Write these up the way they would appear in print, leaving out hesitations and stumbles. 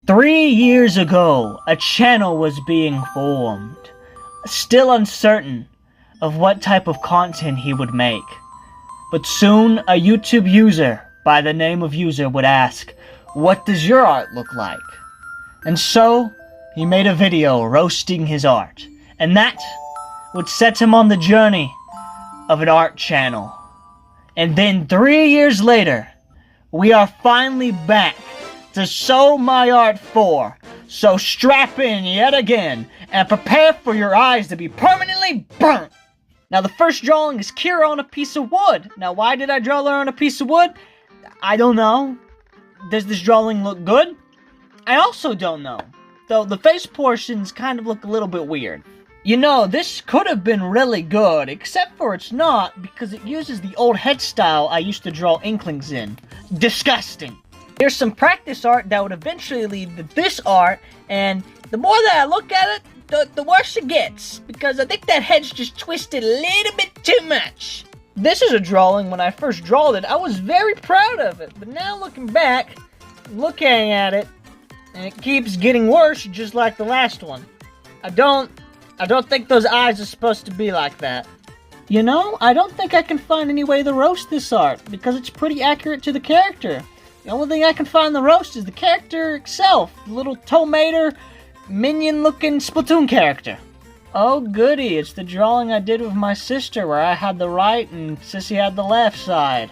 3 years ago, a channel was being formed, still uncertain of what type of content he would make. But soon, a YouTube user by the name of User would ask, "What does your art look like?" And so, he made a video roasting his art, and that would set him on the journey of an art channel. And then 3 years later, we are finally back to Sooooo My Art 4. So strap in yet again and prepare for your eyes to be permanently burnt. Now the first drawing is Kira on a piece of wood. Now why did I draw her on a piece of wood? I don't know. Does this drawing look good? I also don't know. Though the face portions kind of look a little bit weird. You know, this could have been really good, except for it's not, because it uses the old head style I used to draw Inklings in. Disgusting. Here's some practice art that would eventually lead to this art, and the more that I look at it, the worse it gets, because I think that head's just twisted a little bit too much. This is a drawing. When I first drawed it, I was very proud of it, but now looking back, looking at it, and it keeps getting worse, just like the last one. I don't think those eyes are supposed to be like that. You know, I don't think I can find any way to roast this art, because it's pretty accurate to the character. The only thing I can find the roast is the character itself, the little tomato minion-looking Splatoon character. Oh goody, it's the drawing I did with my sister where I had the right and Sissy had the left side.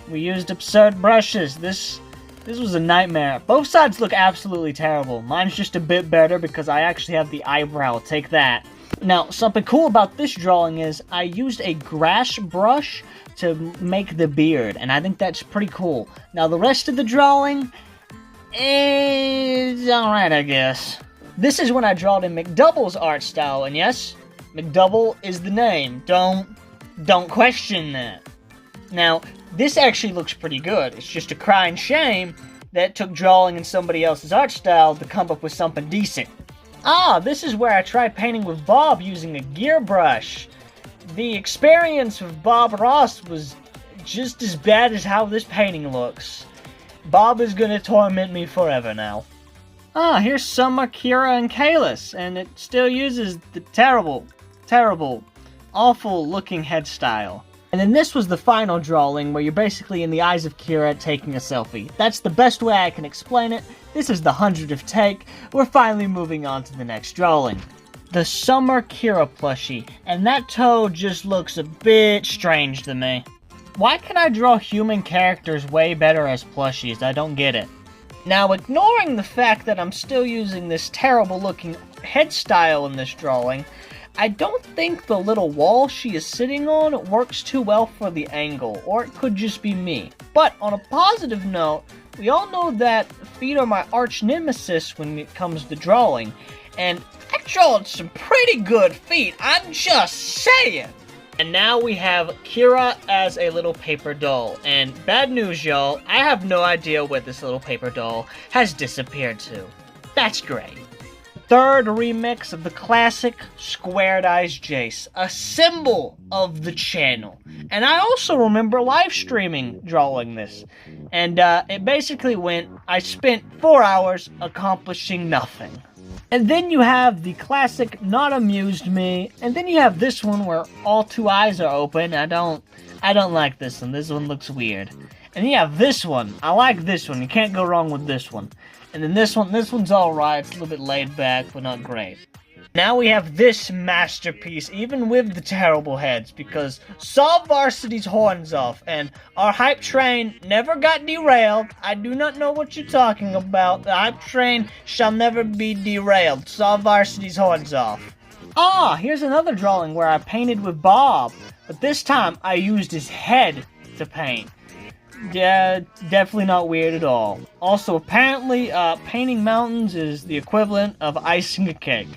We used absurd brushes. This was a nightmare. Both sides look absolutely terrible. Mine's just a bit better because I actually have the eyebrow. Take that. Now, something cool about this drawing is I used a grass brush to make the beard, and I think that's pretty cool. Now, the rest of the drawing is alright, I guess. This is when I drawed in McDouble's art style, and yes, McDouble is the name. Don't question that. Now, this actually looks pretty good. It's just a crying shame that it took drawing in somebody else's art style to come up with something decent. Ah, this is where I tried painting with Bob using a gear brush. The experience with Bob Ross was just as bad as how this painting looks. Bob is gonna torment me forever now. Ah, here's Summer, Kira, and Kalis, and it still uses the terrible, awful looking head style. And then this was the final drawing where you're basically in the eyes of Kira taking a selfie. That's the best way I can explain it. This is the 100th take. We're finally moving on to the next drawing. The Summer Kira plushie, and that toe just looks a bit strange to me. Why can I draw human characters way better as plushies? I don't get it. Now, ignoring the fact that I'm still using this terrible looking head style in this drawing, I don't think the little wall she is sitting on works too well for the angle, or it could just be me. But on a positive note, we all know that feet are my arch nemesis when it comes to drawing, and I draw some pretty good feet, I'm just saying! And now we have Kira as a little paper doll, and bad news y'all, I have no idea where this little paper doll has disappeared to. That's great. Third remix of the classic Squared Eyes Jace, a symbol of the channel. And I also remember live streaming drawing this. And it basically went, I spent 4 hours accomplishing nothing. And then you have the classic Not Amused Me, and then you have this one where all 2 eyes are open. I don't like this one. This one looks weird. And you have this one. I like this one. You can't go wrong with this one. And then this one's alright. It's a little bit laid back, but not great. Now we have this masterpiece, even with the terrible heads, because Saw Varsity's horns off, and our hype train never got derailed. I do not know what you're talking about. The hype train shall never be derailed. Saw Varsity's horns off. Ah, here's another drawing where I painted with Bob, but this time I used his head to paint. Yeah, definitely not weird at all. Also, apparently, painting mountains is the equivalent of icing a cake.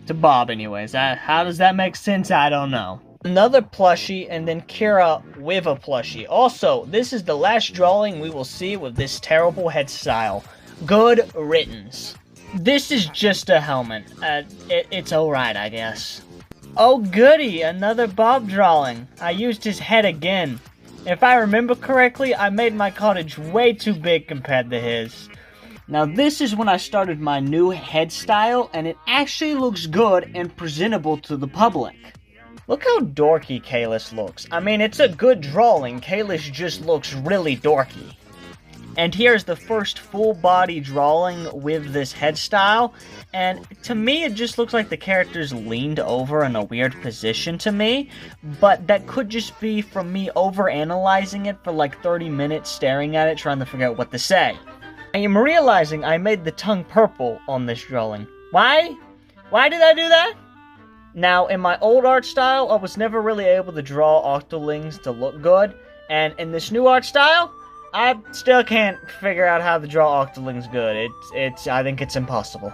To Bob, anyways. How does that make sense? I don't know. Another plushie, and then Kira with a plushie. Also, this is the last drawing we will see with this terrible head style. Good riddance. This is just a helmet. It's alright, I guess. Oh goody, another Bob drawing. I used his head again. If I remember correctly, I made my cottage way too big compared to his. Now this is when I started my new head style, and it actually looks good and presentable to the public. Look how dorky Kalis looks. I mean, it's a good drawing. Kalis just looks really dorky. And here's the first full body drawing with this head style, and to me it just looks like the character's leaned over in a weird position to me, but that could just be from me overanalyzing it for like 30 minutes staring at it trying to figure out what to say. I am realizing I made the tongue purple on this drawing. Why? Why did I do that? Now, in my old art style, I was never really able to draw octolings to look good, and in this new art style, I still can't figure out how to draw octolings good. I think it's impossible.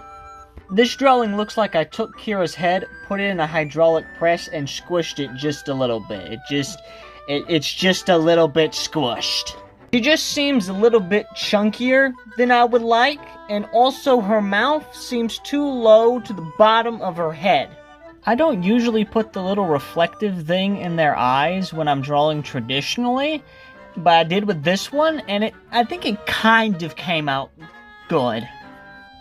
This drawing looks like I took Kira's head, put it in a hydraulic press, and squished it just a little bit. It's just a little bit squished. She just seems a little bit chunkier than I would like, and also her mouth seems too low to the bottom of her head. I don't usually put the little reflective thing in their eyes when I'm drawing traditionally, but I did with this one, and I think it kind of came out good.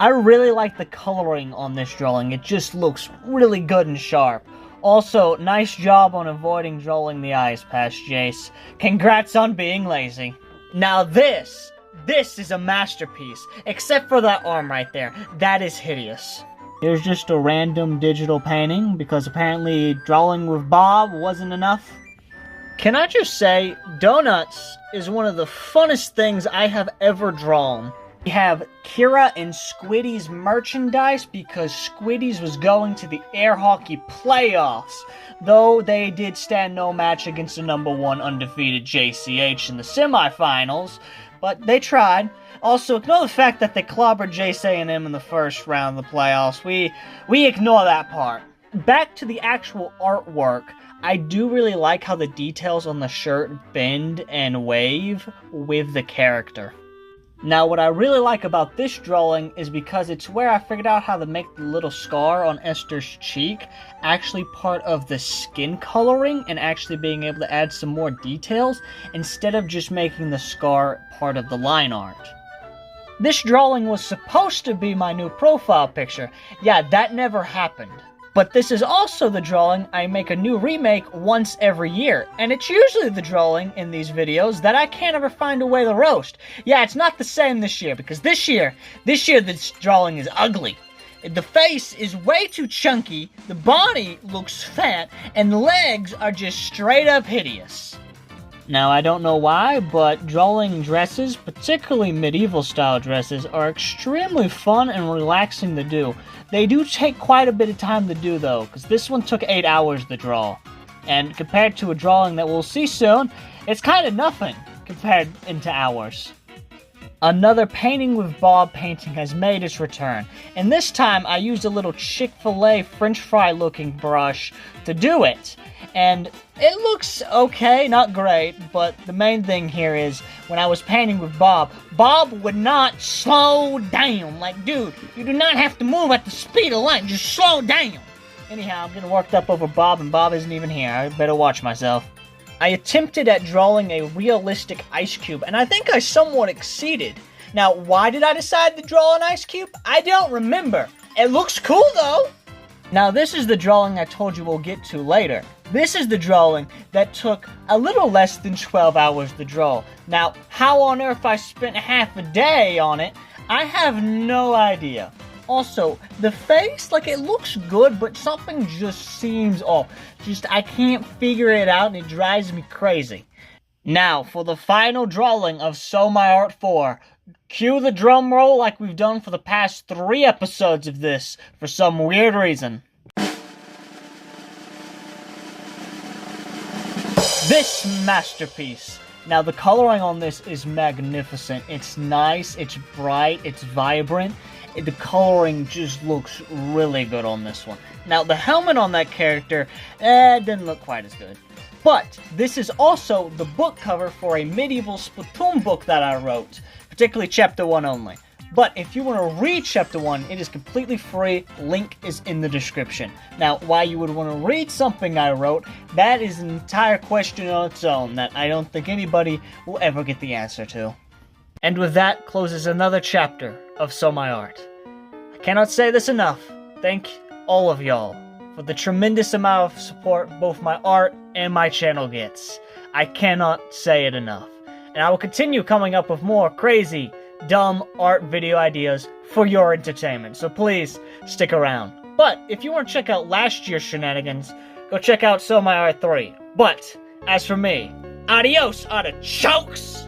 I really like the coloring on this drawing. It just looks really good and sharp. Also, nice job on avoiding drawing the eyes past Jace. Congrats on being lazy. Now this is a masterpiece, except for that arm right there. That is hideous. Here's just a random digital painting, because apparently drawing with Bob wasn't enough. Can I just say, Donuts is one of the funnest things I have ever drawn. We have Kira and Squiddy's merchandise because Squiddy's was going to the air hockey playoffs, though they did stand no match against the #1 undefeated JCH in the semifinals, but they tried. Also, ignore the fact that they clobbered Jace A&M in the first round of the playoffs. We ignore that part. Back to the actual artwork. I do really like how the details on the shirt bend and wave with the character. Now, what I really like about this drawing is because it's where I figured out how to make the little scar on Esther's cheek actually part of the skin coloring and actually being able to add some more details instead of just making the scar part of the line art. This drawing was supposed to be my new profile picture. Yeah, that never happened. But this is also the drawing I make a new remake once every year, and it's usually the drawing in these videos that I can't ever find a way to roast. Yeah, it's not the same this year, because this year this drawing is ugly. The face is way too chunky, the body looks fat, and the legs are just straight up hideous. Now, I don't know why, but drawing dresses, particularly medieval style dresses, are extremely fun and relaxing to do. They do take quite a bit of time to do though, because this one took 8 hours to draw. And compared to a drawing that we'll see soon, it's kind of nothing compared into hours. Another Painting with Bob painting has made its return, and this time I used a little Chick-fil-A french fry looking brush to do it. And it looks okay, not great, but the main thing here is, when I was painting with Bob, Bob would not slow down. Like, dude, you do not have to move at the speed of light, just slow down. Anyhow, I'm getting worked up over Bob, and Bob isn't even here. I better watch myself. I attempted at drawing a realistic ice cube, and I think I somewhat exceeded. Now, why did I decide to draw an ice cube? I don't remember. It looks cool, though. Now, this is the drawing I told you we'll get to later. This is the drawing that took a little less than 12 hours to draw. Now, how on earth I spent half a day on it, I have no idea. Also, the face, like, it looks good, but something just seems off. I can't figure it out, and it drives me crazy. Now, for the final drawing of So My Art 4, cue the drum roll like we've done for the past 3 episodes of this, for some weird reason. This masterpiece. Now, the coloring on this is magnificent. It's nice, it's bright, it's vibrant. The coloring just looks really good on this one. Now, the helmet on that character, didn't look quite as good. But this is also the book cover for a medieval Splatoon book that I wrote, particularly Chapter 1 only. But if you want to read Chapter 1, it is completely free. Link is in the description. Now, why you would want to read something I wrote, that is an entire question on its own that I don't think anybody will ever get the answer to. And with that closes another chapter of So My Art. I cannot say this enough. Thank all of y'all for the tremendous amount of support both my art and my channel gets. I cannot say it enough. And I will continue coming up with more crazy, dumb art video ideas for your entertainment. So please, stick around. But, if you want to check out last year's shenanigans, go check out So My Art 3. But, as for me, adios, artichokes!